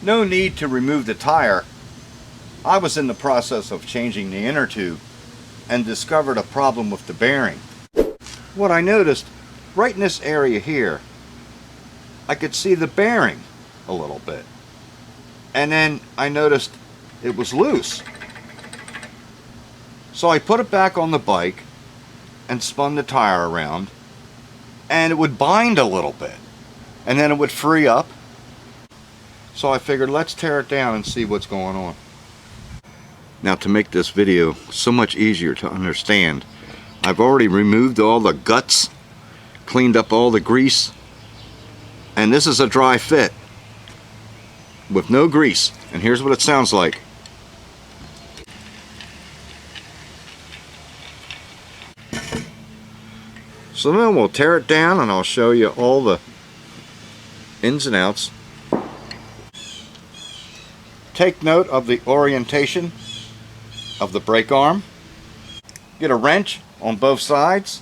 No need to remove the tire. I was in the process of changing the inner tube and discovered a problem with the bearing. What I noticed, right in this area here, I could see the bearing a little bit. And then I noticed it was loose. So I put it back on the bike and spun the tire around, and it would bind a little bit. And then it would free up. So I figured, let's tear it down and see what's going on. Now, to make this video so much easier to understand, I've already removed all the guts, cleaned up all the grease, and this is a dry fit with no grease. And here's what it sounds like. So then we'll tear it down and I'll show you all the ins and outs. Take note of the orientation of the brake arm. Get a wrench on both sides.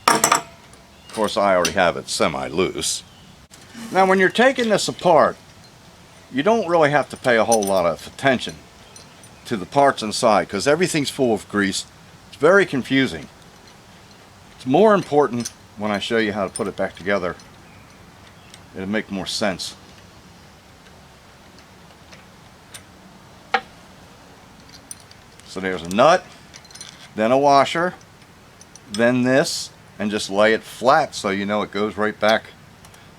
Of course, I already have it semi-loose. Now, when you're taking this apart, you don't really have to pay a whole lot of attention to the parts inside because everything's full of grease. It's very confusing. It's more important when I show you how to put it back together. It'll make more sense. So there's a nut, then a washer, then this, and just lay it flat so you know it goes right back.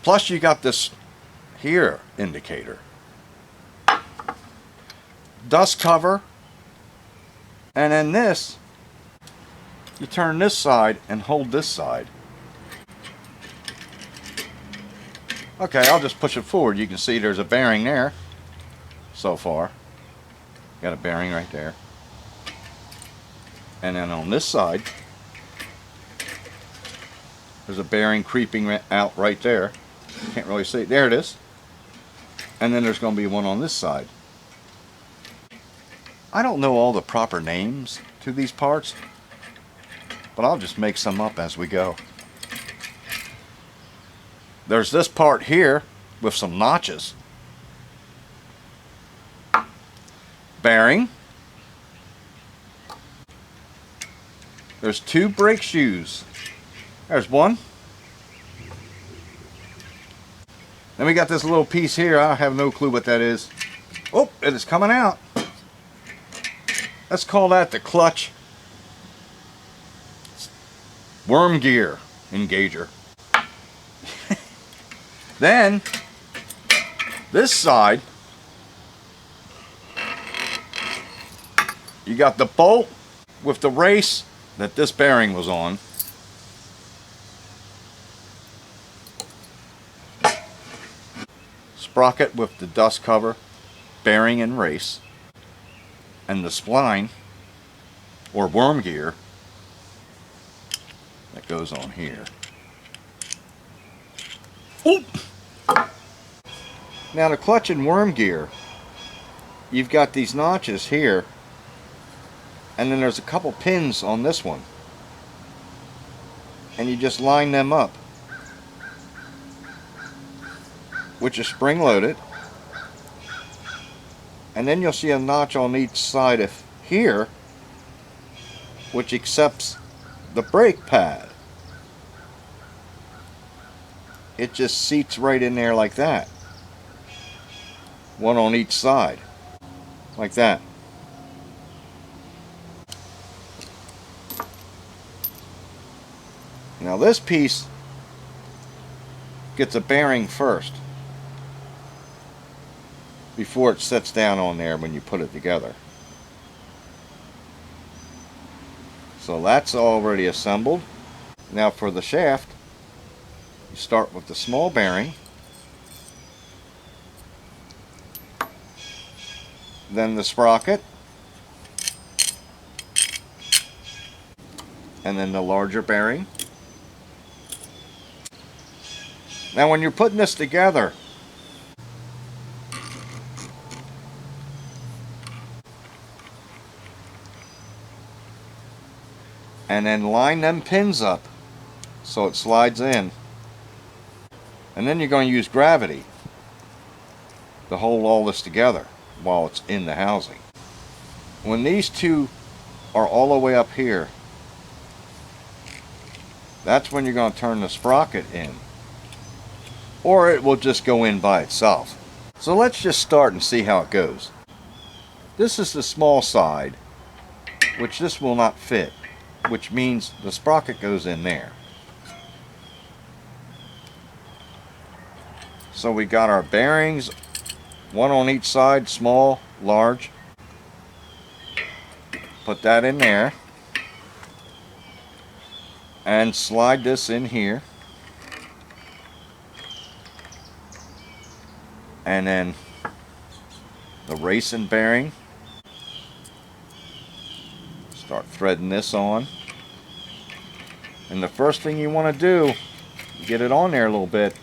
Plus you got this here indicator. Dust cover, and then this, you turn this side and hold this side. Okay, I'll just push it forward. You can see there's a bearing there so far. Got a bearing right there. And then on this side, there's a bearing creeping out right there. Can't really see it. There it is. And then there's going to be one on this side. I don't know all the proper names to these parts, but I'll just make some up as we go. There's this part here with some notches. Bearing. There's two brake shoes. There's one. Then we got this little piece here. I have no clue what that is. Oh, it is coming out. Let's call that the clutch worm gear engager. Then this side, you got the bolt with the race that this bearing was on. Sprocket with the dust cover, bearing and race, and the spline or worm gear that goes on here. Oop! Now the clutch and worm gear, you've got these notches here, and then there's a couple pins on this one, and you just line them up, which is spring loaded, and then you'll see a notch on each side of here which accepts the brake pad. It just seats right in there like that, one on each side like that. Now this piece gets a bearing first before it sets down on there when you put it together. So that's already assembled. Now for the shaft, you start with the small bearing, then the sprocket, and then the larger bearing. Now when you're putting this together, and then line them pins up so it slides in, and then you're going to use gravity to hold all this together while it's in the housing. When these two are all the way up here, that's when you're going to turn the sprocket in, or it will just go in by itself. So let's just start and see how it goes. This is the small side, which this will not fit, which means the sprocket goes in there. So we got our bearings, one on each side, small, large. Put that in there and slide this in here, and then the racing bearing, start threading this on. And the first thing you want to do, get it on there a little bit,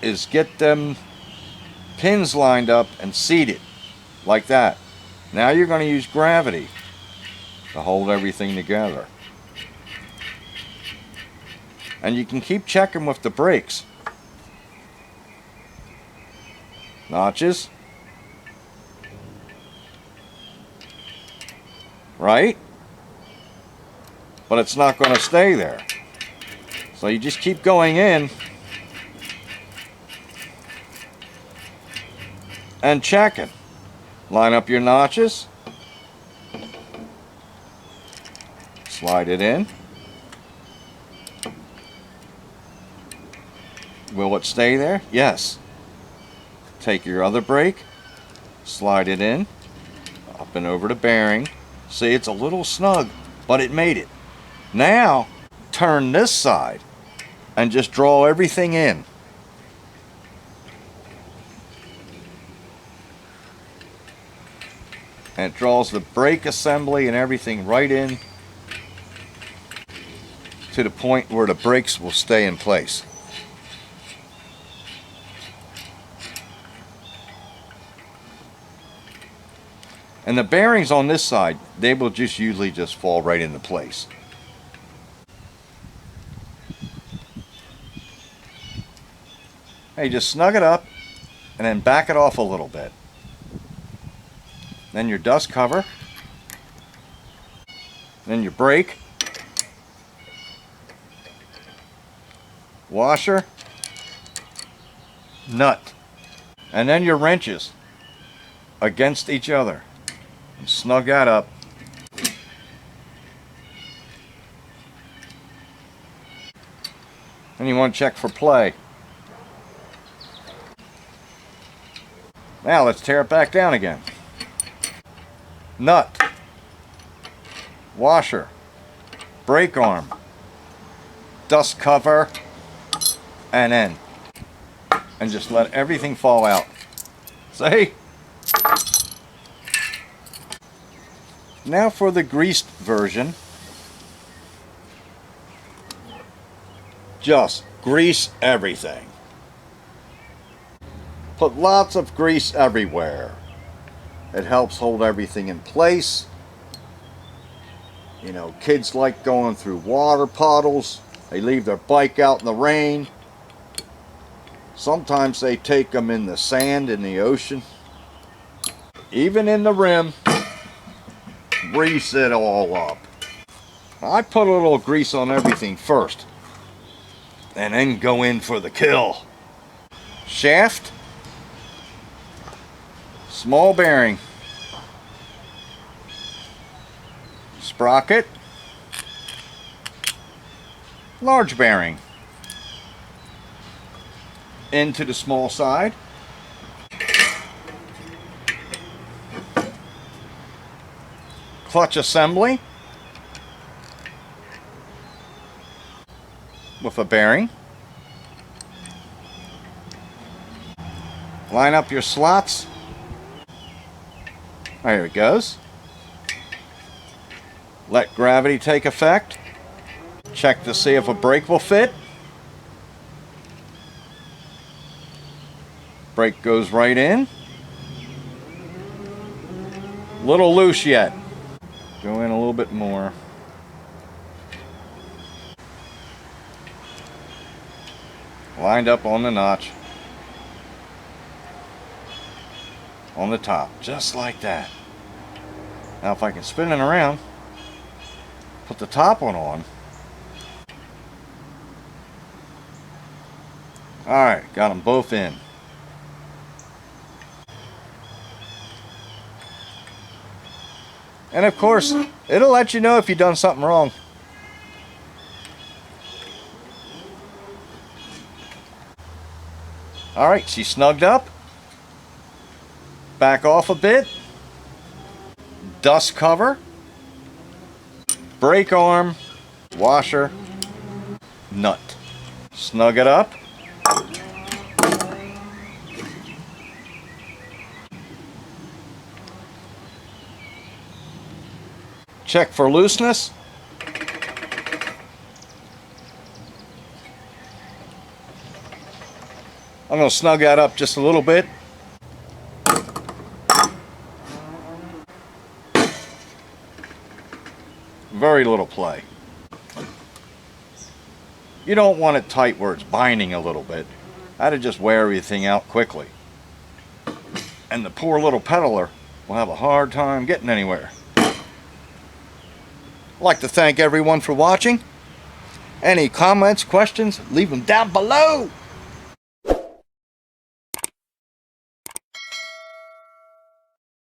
is get them pins lined up and seated like that. Now you're going to use gravity to hold everything together. And you can keep checking with the brakes. Notches. Right? But it's not going to stay there. So you just keep going in and checking. Line up your notches. Slide it in. Will it stay there? Yes. Take your other brake, slide it in, up and over the bearing. See, it's a little snug, but it made it. Now, turn this side and just draw everything in. And it draws the brake assembly and everything right in to the point where the brakes will stay in place. And the bearings on this side, they will just usually just fall right into place. Hey, just snug it up and then back it off a little bit. Then your dust cover. Then your brake. Washer. Nut. And then your wrenches against each other. And snug that up. And you want to check for play. Now let's tear it back down again. Nut. Washer. Brake arm. Dust cover. And end. And just let everything fall out. See? Now for the greased version. Just grease everything. Put lots of grease everywhere. It helps hold everything in place. You know, kids like going through water puddles. They leave their bike out in the rain. Sometimes they take them in the sand in the ocean. Even in the rim. Grease it all up. I put a little grease on everything first and then go in for the kill. Shaft, small bearing, sprocket, large bearing, into the small side, clutch assembly with a bearing. Line up your slots. There it goes. Let gravity take effect. Check to see if a brake will fit. Brake goes right in. Little loose yet. Go in a little bit more. Lined up on the notch. on the top, just like that. Now if I can spin it around, put the top one on. Alright, got them both in. And of course, it'll let you know if you've done something wrong. Alright, she's snugged up. Back off a bit. Dust cover. Brake arm. Washer. Nut. Snug it up. Check for looseness. I'm going to snug that up just a little bit. Very little play. You don't want it tight where it's binding a little bit. That'll just wear everything out quickly. And the poor little pedaler will have a hard time getting anywhere. I'd like to thank everyone for watching. Any comments, questions, leave them down below.